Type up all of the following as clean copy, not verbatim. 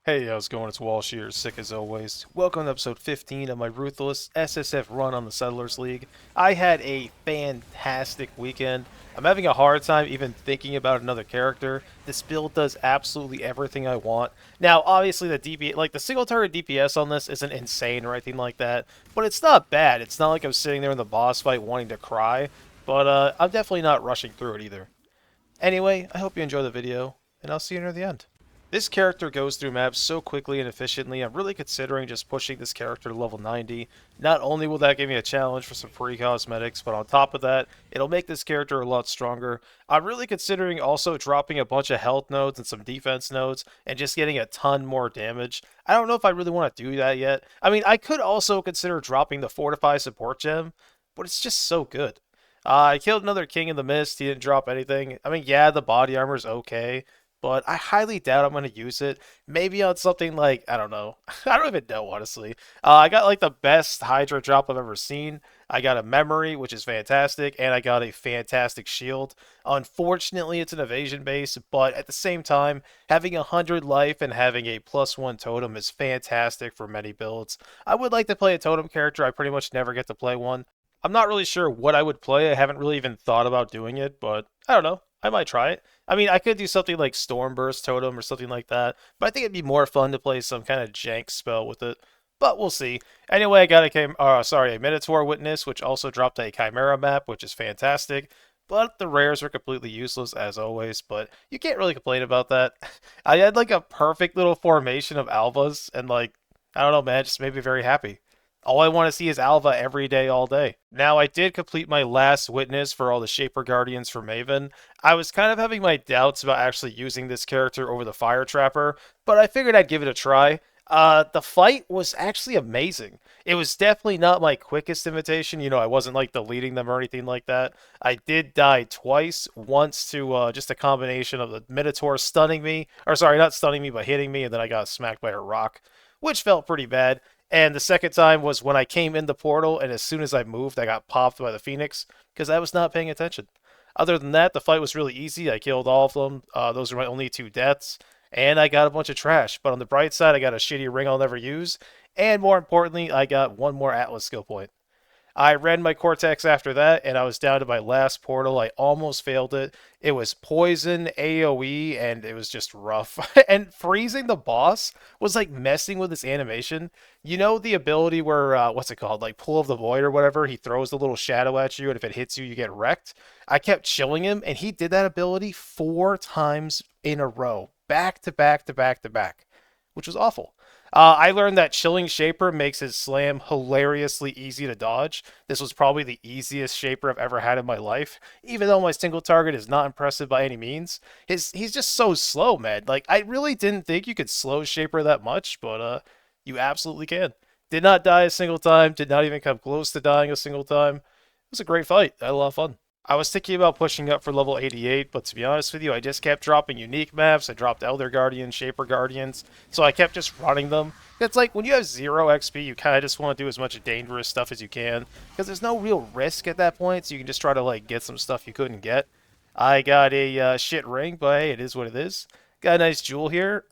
Hey, how's it going? It's Walsh here, sick as always. Welcome to episode 15 of my Ruthless SSF run on the Settlers League. I had a fantastic weekend. I'm having a hard time even thinking about another character. This build does absolutely everything I want. Now, obviously, the DP, like the single target DPS on this isn't insane or anything like that, but it's not bad. It's not like I'm sitting there in the boss fight wanting to cry, but I'm definitely not rushing through it either. Anyway, I hope you enjoy the video, and I'll see you near the end. This character goes through maps so quickly and efficiently, I'm really considering just pushing this character to level 90. Not only will that give me a challenge for some free cosmetics, but on top of that, it'll make this character a lot stronger. I'm really considering also dropping a bunch of health nodes and some defense nodes, and just getting a ton more damage. I don't know if I really want to do that yet. I mean, I could also consider dropping the Fortify support gem, but it's just so good. I killed another king in the mist. He didn't drop anything. I mean, yeah, the body armor is okay, but I highly doubt I'm going to use it. Maybe on something like, I don't know. I don't even know, honestly. I got like the best Hydra drop I've ever seen. I got a memory, which is fantastic, and I got a fantastic shield. Unfortunately, it's an evasion base, but at the same time, having 100 life and having a +1 totem is fantastic for many builds. I would like to play a totem character. I pretty much never get to play one. I'm not really sure what I would play. I haven't really even thought about doing it, but I don't know. I might try it. I mean, I could do something like Stormburst Totem or something like that, but I think it'd be more fun to play some kind of jank spell with it. But we'll see. Anyway, I got a Minotaur Witness, which also dropped a Chimera map, which is fantastic. But the rares are completely useless as always. But you can't really complain about that. I had like a perfect little formation of Alvas, and like I don't know, man, it just made me very happy. All I want to see is Alva every day, all day. Now, I did complete my last witness for all the Shaper Guardians for Maven. I was kind of having my doubts about actually using this character over the Fire Trapper, but I figured I'd give it a try. The fight was actually amazing. It was definitely not my quickest invitation. I wasn't like deleting them or anything like that. I did die twice. Once to just a combination of the Minotaur stunning me, or sorry, not stunning me, but hitting me, and then I got smacked by a rock, which felt pretty bad. And the second time was when I came in the portal, and as soon as I moved, I got popped by the Phoenix because I was not paying attention. Other than that, the fight was really easy. I killed all of them. Those are my only two deaths, and I got a bunch of trash. But on the bright side, I got a shitty ring I'll never use, and more importantly, I got one more Atlas skill point. I ran my cortex after that, and I was down to my last portal. I almost failed it. It was poison, AoE, and it was just rough. And freezing the boss was like messing with his animation. You know the ability where, what's it called? Like Pull of the Void or whatever? He throws the little shadow at you, and if it hits you, you get wrecked. I kept chilling him, and he did that ability 4 times in a row, back to back to back to back, which was awful. I learned that Chilling Shaper makes his slam hilariously easy to dodge. This was probably the easiest Shaper I've ever had in my life, even though my single target is not impressive by any means. He's just so slow, man. Like, I really didn't think you could slow Shaper that much, but you absolutely can. Did not die a single time, did not even come close to dying a single time. It was a great fight. I had a lot of fun. I was thinking about pushing up for level 88, but to be honest with you, I just kept dropping unique maps. I dropped Elder Guardians, Shaper Guardians, so I kept just running them. It's like when you have 0 XP, you kind of just want to do as much dangerous stuff as you can, because there's no real risk at that point, so you can just try to like get some stuff you couldn't get. I got a shit ring, but hey, it is what it is. Got a nice jewel here.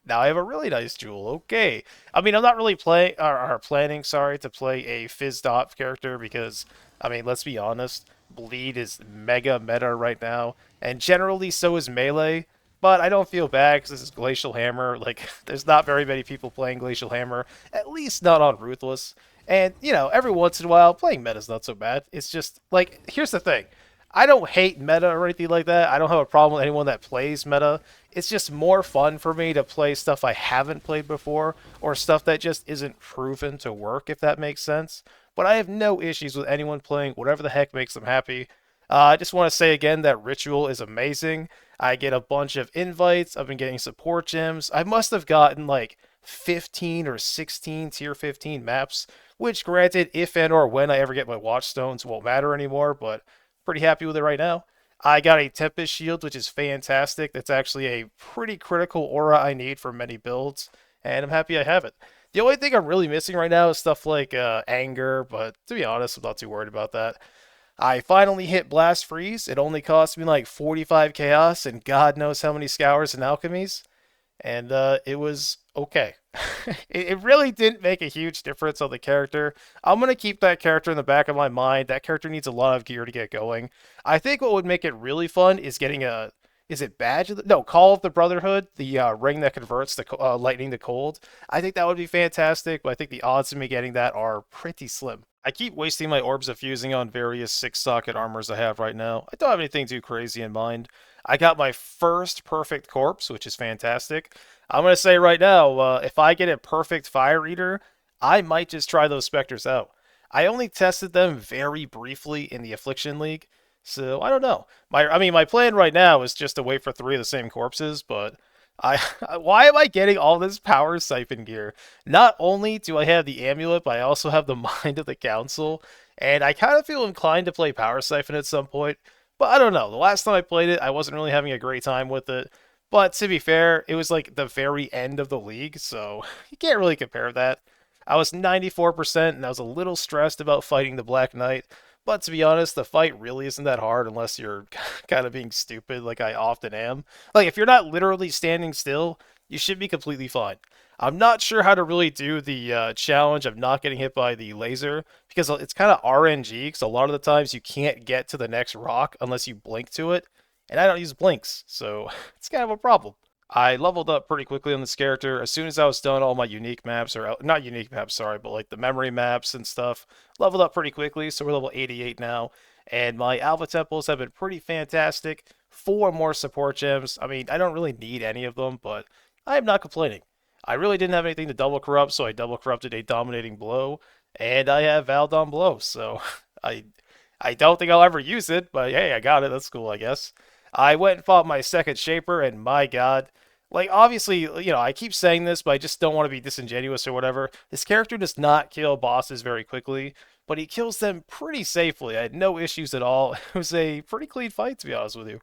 Now I have a really nice jewel. Okay. I mean, I'm not really planning, sorry, to play a fizzed off character because, I mean, let's be honest, bleed is mega meta right now, and generally so is melee. But I don't feel bad because this is Glacial Hammer. Like, there's not very many people playing Glacial Hammer, at least not on Ruthless. And, every once in a while, playing meta's not so bad. It's just, like, here's the thing. I don't hate meta or anything like that. I don't have a problem with anyone that plays meta. It's just more fun for me to play stuff I haven't played before or stuff that just isn't proven to work, if that makes sense. But I have no issues with anyone playing whatever the heck makes them happy. I just want to say again that Ritual is amazing. I get a bunch of invites. I've been getting support gems. I must have gotten like 15 or 16 tier 15 maps, which granted, if and or when I ever get my watchstones won't matter anymore, but pretty happy with it right now. I got a Tempest Shield, which is fantastic. That's actually a pretty critical aura I need for many builds, and I'm happy I have it. The only thing I'm really missing right now is stuff like Anger, but to be honest, I'm not too worried about that. I finally hit Blast Freeze. It only cost me like 45 Chaos and God knows how many Scours and Alchemies. and it was okay. It really didn't make a huge difference on the character. I'm gonna keep that character in the back of my mind. That character needs a lot of gear to get going. I think what would make it really fun is getting a is it Badge of the, no, Call of the Brotherhood, the ring that converts the lightning to cold. I think that would be fantastic, but I think the odds of me getting that are pretty slim. I keep wasting my orbs of fusing on various six-socket armors I have right now. I don't have anything too crazy in mind. I got my first perfect corpse, which is fantastic. I'm going to say right now, if I get a perfect fire eater, I might just try those specters out. I only tested them very briefly in the Affliction League, so I don't know. My plan right now is just to wait for three of the same corpses, but I why am I getting all this power siphon gear? Not only do I have the amulet, but I also have the mind of the council, and I kind of feel inclined to play power siphon at some point. But I don't know. The last time I played it, I wasn't really having a great time with it. But to be fair, it was like the very end of the league, so you can't really compare that. I was 94% and I was a little stressed about fighting the Black Knight. But to be honest, the fight really isn't that hard unless you're kind of being stupid like I often am. Like, if you're not literally standing still, you should be completely fine. I'm not sure how to really do the challenge of not getting hit by the laser because it's kind of RNG because a lot of the times you can't get to the next rock unless you blink to it, and I don't use blinks, so it's kind of a problem. I leveled up pretty quickly on this character. As soon as I was done all my unique maps, or not unique maps, sorry, but like the memory maps and stuff, leveled up pretty quickly, so we're level 88 now. And my Alva temples have been pretty fantastic. 4 more support gems. I mean, I don't really need any of them, but I am not complaining. I really didn't have anything to double corrupt, so I double corrupted a dominating blow, and I have Valdon blow, so I I don't think I'll ever use it, but hey, I got it. That's cool, I guess. I went and fought my second Shaper, and my god. Like, obviously, I keep saying this, but I just don't want to be disingenuous or whatever. This character does not kill bosses very quickly, but he kills them pretty safely. I had no issues at all. It was a pretty clean fight, to be honest with you.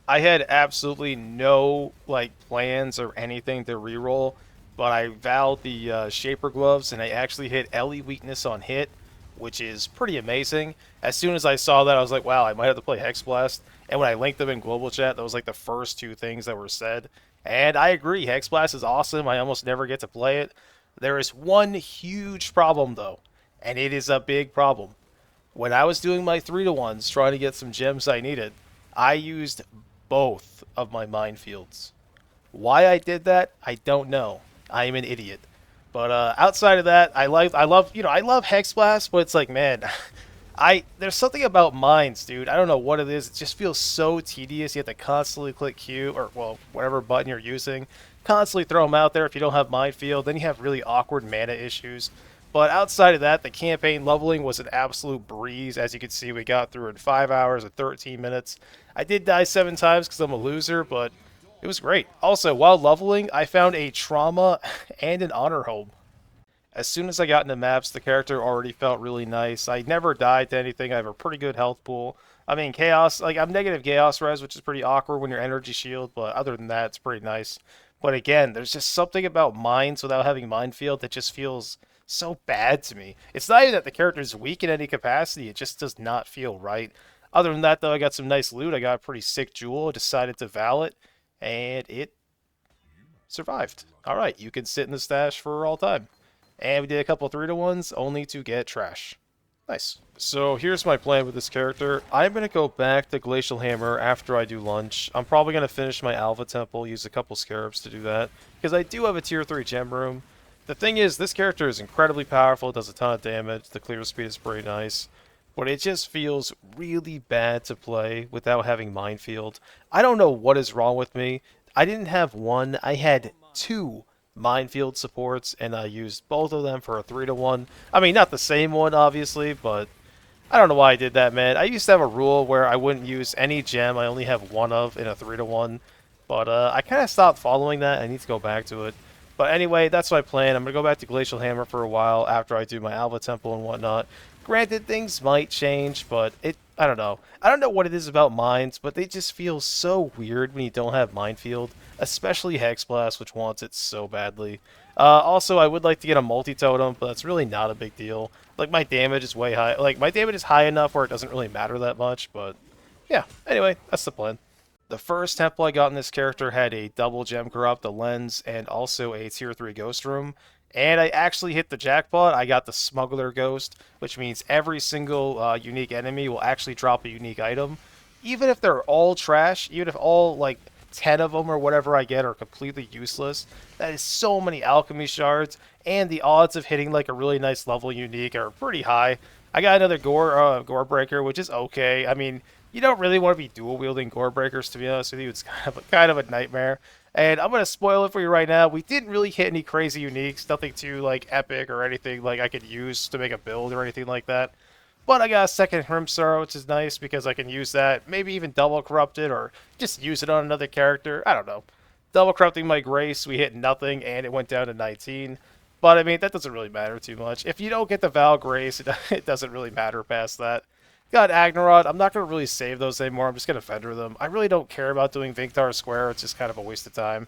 I had absolutely no like plans or anything to reroll, but I vowed the Shaper gloves, and I actually hit Ellie weakness on hit, which is pretty amazing. As soon as I saw that, I was like, wow, I might have to play hexblast. And when I linked them in global chat, that was like the first two things that were said. And I agree, hexblast is awesome. I almost never get to play it. There is one huge problem though, and it is a big problem. When I was doing my 3-to-1s trying to get some gems I needed, I used both of my minefields. Why I did that, I don't know. I am an idiot. But outside of that, I love Hexblast, but it's like, man, there's something about mines, dude. I don't know what it is. It just feels so tedious. You have to constantly click Q or well, whatever button you're using. Constantly throw them out there if you don't have minefield. Then you have really awkward mana issues. But outside of that, the campaign leveling was an absolute breeze. As you can see, we got through in 5 hours and 13 minutes. I did die 7 times because I'm a loser, but it was great. Also, while leveling, I found a trauma and an honor home. As soon as I got into maps, the character already felt really nice. I never died to anything. I have a pretty good health pool. I mean, Chaos, like, I'm negative Chaos Res, which is pretty awkward when you're energy shield, but other than that, it's pretty nice. But again, there's just something about mines without having minefield that just feels so bad to me. It's not even that the character is weak in any capacity, it just does not feel right. Other than that, though, I got some nice loot. I got a pretty sick jewel, decided to vow it, and it survived. Alright, you can sit in the stash for all time. And we did a couple 3-to-1s only to get trash. Nice. So here's my plan with this character. I'm going to go back to Glacial Hammer after I do lunch. I'm probably going to finish my Alva Temple, use a couple Scarabs to do that, because I do have a tier 3 gem room. The thing is, this character is incredibly powerful, does a ton of damage, the clear speed is pretty nice, but it just feels really bad to play without having Minefield. I don't know what is wrong with me. I didn't have one, I had 2 minefield supports, and I used both of them for a 3-to-1. I mean, not the same one, obviously, but I don't know why I did that, man. I used to have a rule where I wouldn't use any gem I only have one of in a 3-to-1, but I kind of stopped following that. I need to go back to it. But anyway, that's my plan. I'm going to go back to Glacial Hammer for a while after I do my Alva Temple and whatnot. Granted, things might change, but I don't know. I don't know what it is about mines, but they just feel so weird when you don't have Minefield, especially Hexblast, which wants it so badly. Also, I would like to get a multi-totem, but that's really not a big deal. Like, my damage is way high. Like, my damage is high enough where it doesn't really matter that much, but yeah. Anyway, that's the plan. The first temple I got in this character had a double gem corrupt, a lens, and also a tier 3 ghost room. And I actually hit the jackpot. I got the smuggler ghost, which means every single unique enemy will actually drop a unique item. Even if they're all trash, even if all like 10 of them or whatever I get are completely useless, that is so many alchemy shards, and the odds of hitting like a really nice level unique are pretty high. I got another gore breaker, which is okay. I mean, you don't really want to be dual wielding gore breakers, to be honest with you. It's kind of a nightmare. And I'm gonna spoil it for you right now. We didn't really hit any crazy uniques, nothing too like epic or anything like I could use to make a build or anything like that. But I got a second Hrimsar, which is nice because I can use that, maybe even double corrupted or just use it on another character. I don't know. Double corrupting my Grace, we hit nothing and it went down to 19. But I mean, that doesn't really matter too much. If you don't get the Val Grace, it doesn't really matter past that. Got Agnerod. I'm not going to really save those anymore. I'm just going to Fender them. I really don't care about doing Vinctar Square. It's just kind of a waste of time.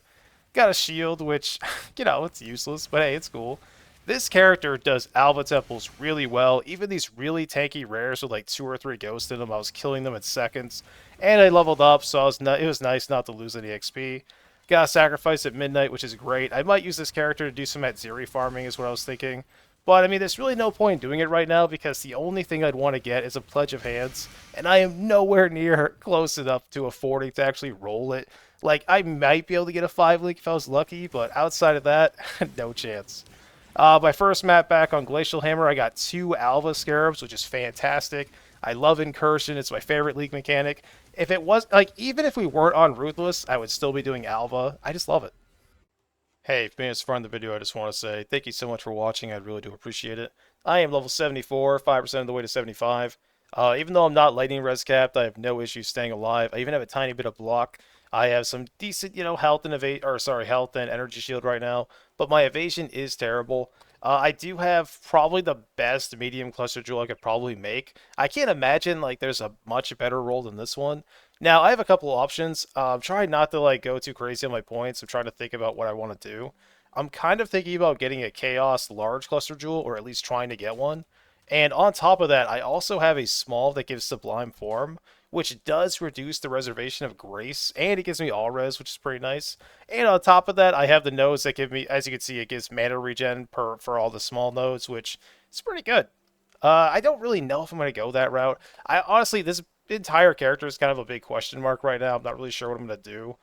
Got a shield, which, it's useless, but hey, it's cool. This character does Alva temples really well. Even these really tanky rares with like 2 or 3 ghosts in them, I was killing them in seconds. And I leveled up, so it was nice not to lose any XP. Got a sacrifice at midnight, which is great. I might use this character to do some Atziri farming is what I was thinking. But, I mean, there's really no point in doing it right now because the only thing I'd want to get is a Pledge of Hands, and I am nowhere near close enough to affording to actually roll it. Like, I might be able to get a 5-link if I was lucky, but outside of that, no chance. My first map back on Glacial Hammer, I got 2 Alva Scarabs, which is fantastic. I love Incursion. It's my favorite league mechanic. If it was, like, even if we weren't on Ruthless, I would still be doing Alva. I just love it. Hey, if you made this far in the video, I just want to say thank you so much for watching. I really do appreciate it. I am level 74, 5% of the way to 75. Even though I'm not lightning res capped, I have no issues staying alive. I even have a tiny bit of block. I have some decent, health and health and energy shield right now, but my evasion is terrible. I do have probably the best medium cluster jewel I could probably make. I can't imagine like there's a much better roll than this one. Now I have a couple of options. I'm trying not to like go too crazy on my points. I'm trying to think about what I want to do. I'm kind of thinking about getting a chaos large cluster jewel, or at least trying to get one. And on top of that, I also have a small that gives sublime form, which does reduce the reservation of grace, and it gives me all res, which is pretty nice. And on top of that, I have the nodes that give me, as you can see, it gives mana regen for all the small nodes, which is pretty good. I don't really know if I'm going to go that route. I honestly, this entire character is kind of a big question mark right now. I'm not really sure what I'm going to do.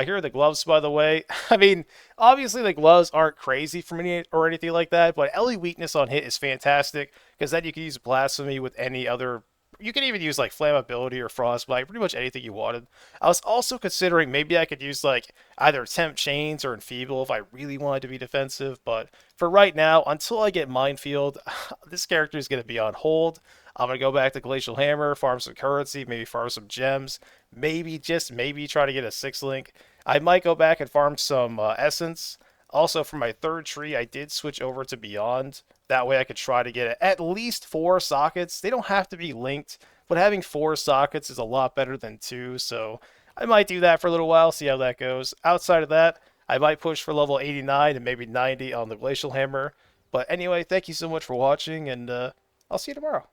Here are the gloves, by the way. I mean, obviously the gloves aren't crazy for me or anything like that, but LE weakness on hit is fantastic, because then you can use Blasphemy with any other. You can even use like Flammability or Frostbite, pretty much anything you wanted. I was also considering maybe I could use like either Temp Chains or Enfeeble if I really wanted to be defensive, but for right now, until I get Minefield, this character is going to be on hold. I'm going to go back to Glacial Hammer, farm some currency, maybe farm some gems, maybe, just maybe, try to get a 6-link. I might go back and farm some Essence. Also, for my third tree, I did switch over to Beyond. That way I could try to get at least 4 sockets. They don't have to be linked, but having 4 sockets is a lot better than 2, so I might do that for a little while, see how that goes. Outside of that, I might push for level 89 and maybe 90 on the Glacial Hammer. But anyway, thank you so much for watching, and I'll see you tomorrow.